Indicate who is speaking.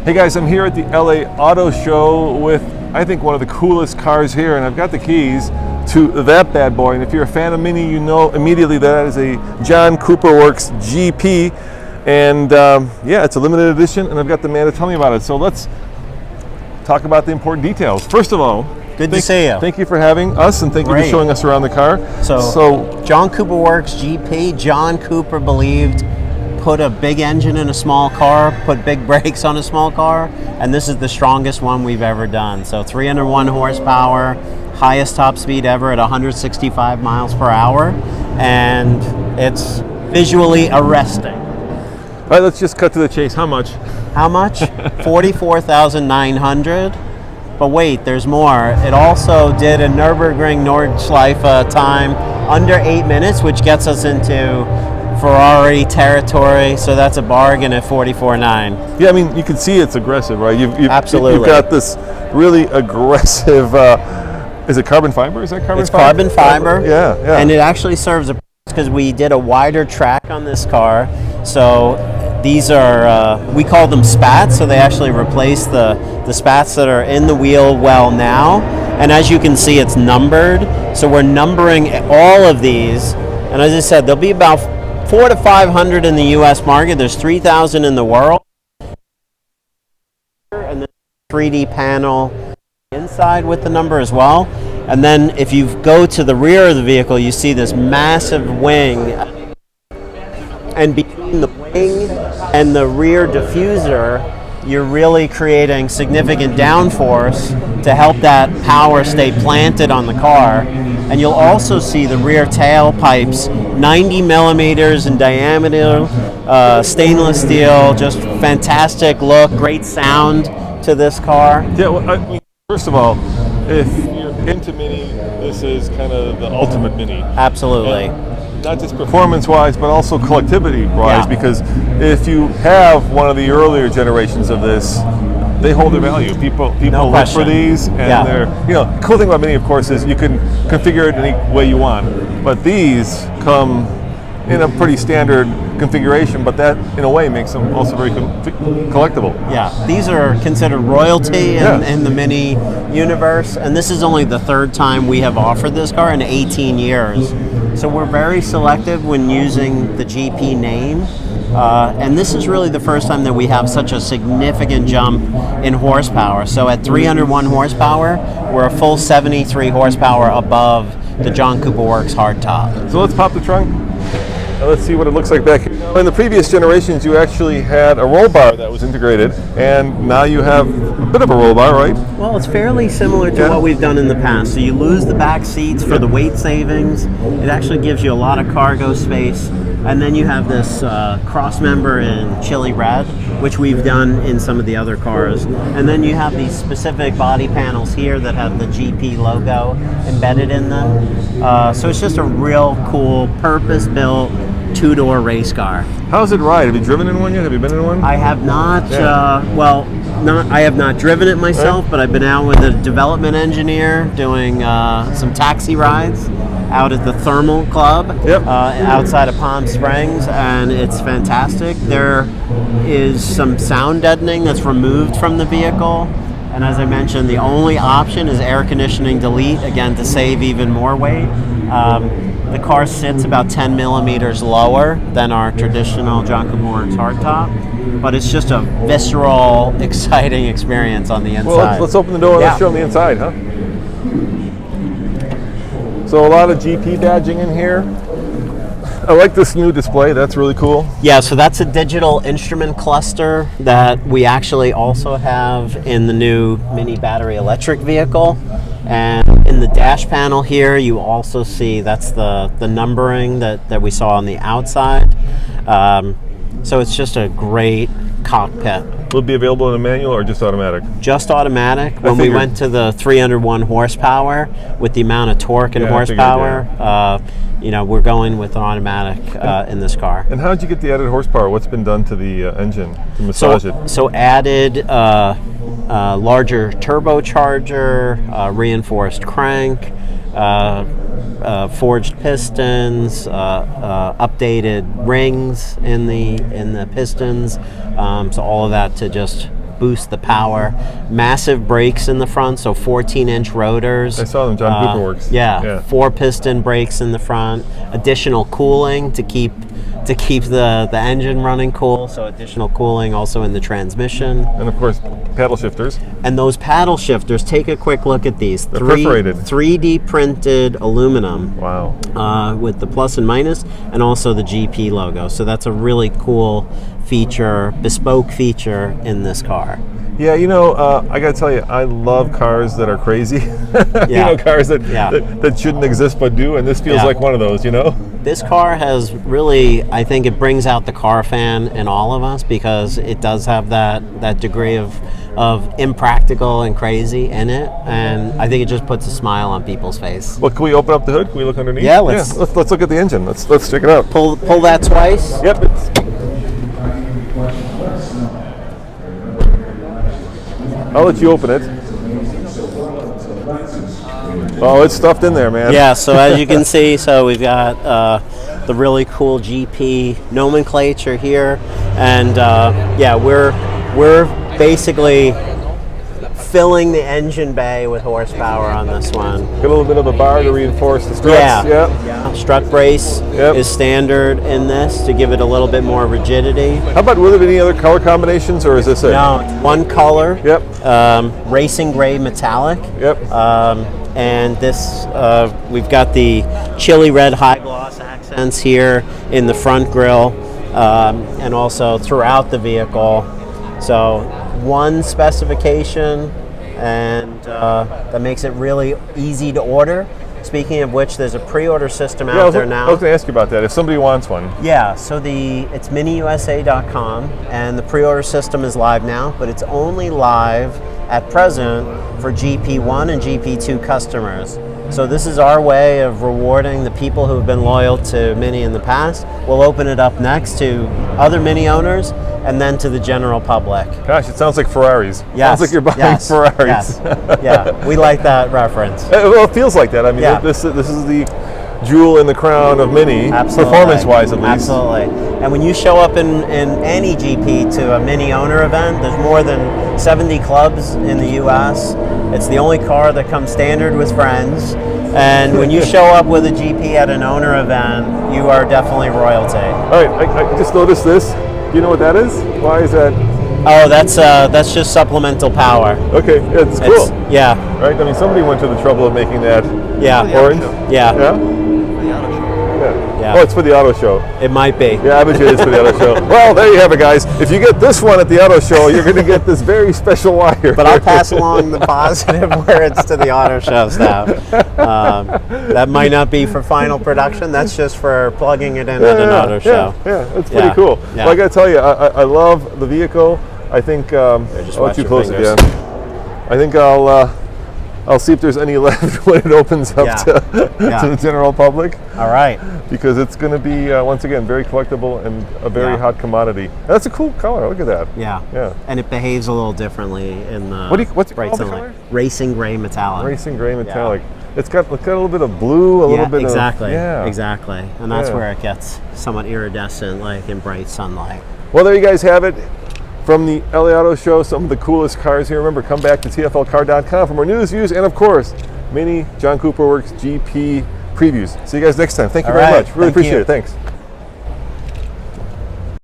Speaker 1: Hey guys, I'm here at the LA Auto Show with, I think, one of the coolest cars here, and I've got the keys to that bad boy. And if you're a fan of Mini, you know immediately that is a John Cooper Works GP. And yeah, it's a limited edition, and I've got the man to tell me about it. So let's talk about the important details. First of all,
Speaker 2: good to see you.
Speaker 1: Thank you for having us, and thank you for showing us around the car.
Speaker 2: So John Cooper Works GP. John Cooper believed put a big engine in a small car, put big brakes on a small car, and this is the strongest one we've ever done. So 301 horsepower, highest top speed ever at 165 miles per hour, and it's visually arresting.
Speaker 1: All right, let's just cut to the chase. How much?
Speaker 2: How much? 44,900. But wait, there's more. It also did a Nürburgring Nordschleife time under 8 minutes, which gets us into Ferrari territory. So that's a bargain at 44.9.
Speaker 1: Yeah, I mean, you can see it's aggressive, right?
Speaker 2: Absolutely.
Speaker 1: You've got this really aggressive. Is it carbon fiber? Is that carbon fiber?
Speaker 2: It's carbon fiber.
Speaker 1: Yeah, yeah.
Speaker 2: And it actually serves a purpose because we did a wider track on this car. So these are, we call them spats, so they actually replace the spats that are in the wheel well now. And as you can see, it's numbered. So we're numbering all of these. And as I said, there'll be about 400 to 500 in the US market. There's 3,000 in the world. And then 3D panel inside with the number as well. And then if you go to the rear of the vehicle, you see this massive wing. And between the wing and the rear diffuser, you're really creating significant downforce to help that power stay planted on the car. And you'll also see the rear tailpipes, 90 millimeters in diameter, stainless steel, just fantastic look, great sound to this car.
Speaker 1: Yeah, well, I mean, first of all, if you're into Mini, this is kind of the ultimate Mini.
Speaker 2: Absolutely.
Speaker 1: And not just performance-wise, but also collectivity-wise,
Speaker 2: Yeah.
Speaker 1: because if you have one of the earlier generations of this, they hold their value. People look for these, and they're, the cool thing about Mini, of course, is you can configure it any way you want. But these come in a pretty standard configuration, but that, in a way, makes them also very collectible.
Speaker 2: Yeah, these are considered royalty in the Mini universe, and this is only the third time we have offered this car in 18 years. So we're very selective when using the GP name, and this is really the first time that we have such a significant jump in horsepower. So at 301 horsepower, we're a full 73 horsepower above the John Cooper Works hardtop.
Speaker 1: So let's pop the trunk. Let's see what it looks like back here. In the previous generations, you actually had a roll bar that was integrated, and now you have a bit of a roll bar, right?
Speaker 2: Well, it's fairly similar to what we've done in the past. So you lose the back seats for the weight savings. It actually gives you a lot of cargo space. And then you have this cross member in chili red, which we've done in some of the other cars. And then you have these specific body panels here that have the GP logo embedded in them. So it's just a real cool, purpose-built two-door race car.
Speaker 1: How's it ride? Have you driven in one yet? Have you been in one?
Speaker 2: I have not. I have not driven it myself, but I've been out with a development engineer doing some taxi rides out at the Thermal Club outside of Palm Springs, and it's fantastic. There is some sound deadening that's removed from the vehicle, and as I mentioned, the only option is air conditioning delete, again, to save even more weight. The car sits about 10 millimeters lower than our traditional John Cooper Works hardtop, but it's just a visceral, exciting experience on the inside.
Speaker 1: Well, let's open the door and let's show them the inside, huh? So a lot of GP badging in here. I like this new display. That's really cool.
Speaker 2: Yeah, so that's a digital instrument cluster that we actually also have in the new Mini battery electric vehicle. And in the dash panel here, you also see that's the numbering that we saw on the outside. So it's just a great cockpit.
Speaker 1: Will it be available in a manual or just automatic?
Speaker 2: Just automatic. When we went to the 301 horsepower, with the amount of torque and horsepower, we're going with automatic in this car.
Speaker 1: And how did you get the added horsepower? What's been done to the engine to massage it?
Speaker 2: So added larger turbocharger, reinforced crank, forged pistons, updated rings in the pistons. So all of that to just boost the power. Massive brakes in the front, so 14-inch rotors.
Speaker 1: I saw them, John Cooper Works.
Speaker 2: Yeah, 4-piston brakes in the front. Additional cooling to keep the engine running cool, so additional cooling also in the transmission.
Speaker 1: And of course, paddle shifters.
Speaker 2: And those paddle shifters, take a quick look at these.
Speaker 1: They're perforated.
Speaker 2: 3D printed aluminum.
Speaker 1: Wow.
Speaker 2: With the plus and minus, and also the GP logo. So that's a really cool feature, bespoke feature in this car.
Speaker 1: Yeah, I gotta tell you, I love cars that are crazy. Cars that shouldn't exist but do, and this feels like one of those.
Speaker 2: This car has really, I think it brings out the car fan in all of us, because it does have that degree of impractical and crazy in it, and I think it just puts a smile on people's face.
Speaker 1: Well, can we open up the hood? Can we look underneath?
Speaker 2: Yeah,
Speaker 1: let's look at the engine. Let's check it out.
Speaker 2: Pull that twice.
Speaker 1: Yep. I'll let you open it. Oh, it's stuffed in there, man.
Speaker 2: Yeah, so as you can see, we've got the really cool GP nomenclature here, and we're basically filling the engine bay with horsepower on this one.
Speaker 1: Got a little bit of a bar to reinforce the struts.
Speaker 2: Yeah. Strut brace is standard in this to give it a little bit more rigidity.
Speaker 1: How about, will there be any other color combinations, or is this it?
Speaker 2: No, it's one color.
Speaker 1: Yep.
Speaker 2: Racing gray metallic.
Speaker 1: Yep.
Speaker 2: And this, we've got the chili red high gloss accents here in the front grille, and also throughout the vehicle. So one specification, and that makes it really easy to order. Speaking of which, there's a pre-order system out there now.
Speaker 1: I was going to ask you about that, if somebody wants one.
Speaker 2: Yeah, so it's miniusa.com, and the pre-order system is live now, but it's only live at present for GP1 and GP2 customers. So this is our way of rewarding the people who have been loyal to Mini in the past. We'll open it up next to other Mini owners, and then to the general public.
Speaker 1: Gosh, it sounds like Ferraris.
Speaker 2: Yes.
Speaker 1: Sounds like you're buying Ferraris.
Speaker 2: Yes. Yeah, we like that reference.
Speaker 1: Well, it feels like that. I mean, this is the jewel in the crown of Mini, performance-wise at least.
Speaker 2: Absolutely. And when you show up in any GP to a Mini owner event, there's more than 70 clubs in the U.S. It's the only car that comes standard with friends. And when you show up with a GP at an owner event, you are definitely royalty.
Speaker 1: All right, I just noticed this. Do you know what that is? Why is that?
Speaker 2: Oh, that's just supplemental power.
Speaker 1: Okay, it's cool.
Speaker 2: Yeah.
Speaker 1: Right. I mean, somebody went to the trouble of making that. Orange.
Speaker 2: Yeah.
Speaker 1: Yeah. Oh, it's for the auto show.
Speaker 2: It might be.
Speaker 1: Yeah, I bet you it is for the auto show. Well, there you have it, guys. If you get this one at the auto show, you're going to get this very special wire.
Speaker 2: But I'll pass along the positive words to the auto show staff. That might not be for final production. That's just for plugging it in at an auto show.
Speaker 1: Yeah, it's pretty cool.
Speaker 2: Yeah.
Speaker 1: Well, I got to tell you, I love the vehicle. I think I'll let you close it. Yeah. I think I'll see if there's any left when it opens up to the general public.
Speaker 2: All right.
Speaker 1: Because it's going to be, once again, very collectible and a very hot commodity. That's a cool color. Look at that.
Speaker 2: Yeah. And it behaves a little differently in the
Speaker 1: what's it called, the color?
Speaker 2: Racing gray metallic.
Speaker 1: Racing gray metallic. It's got a little bit of blue, a little bit
Speaker 2: exactly.
Speaker 1: of...
Speaker 2: Exactly. And that's where it gets somewhat iridescent, like in bright sunlight.
Speaker 1: Well, there you guys have it. From the LA Auto Show, some of the coolest cars here. Remember, come back to tflcar.com for more news, views, and of course, Mini, John Cooper Works, GP previews. See you guys next time. Thank you very much. Really appreciate it. Thanks.